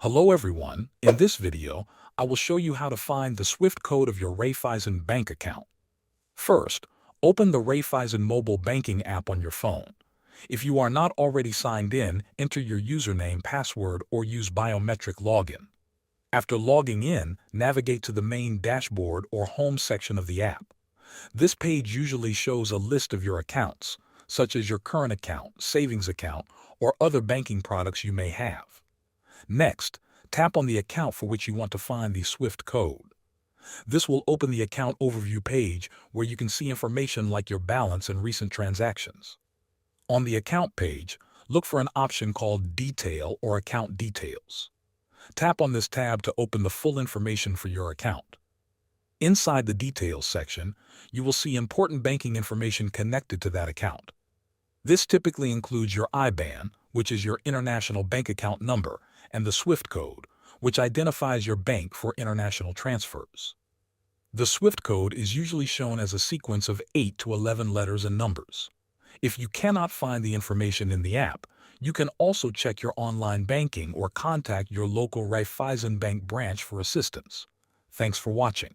Hello everyone, in this video, I will show you how to find the SWIFT code of your Raiffeisen Bank account. First, open the Raiffeisen mobile banking app on your phone. If you are not already signed in, enter your username, password, or use biometric login. After logging in, navigate to the main dashboard or home section of the app. This page usually shows a list of your accounts, such as your current account, savings account, or other banking products you may have. Next, tap on the account for which you want to find the SWIFT code. This will open the account overview page where you can see information like your balance and recent transactions. On the account page, look for an option called Detail or Account Details. Tap on this tab to open the full information for your account. Inside the Details section, you will see important banking information connected to that account. This typically includes your IBAN, which is your international bank account number, and the SWIFT code, which identifies your bank for international transfers. The SWIFT code is usually shown as a sequence of 8 to 11 letters and numbers. If you cannot find the information in the app, you can also check your online banking or contact your local Raiffeisen Bank branch for assistance. Thanks for watching.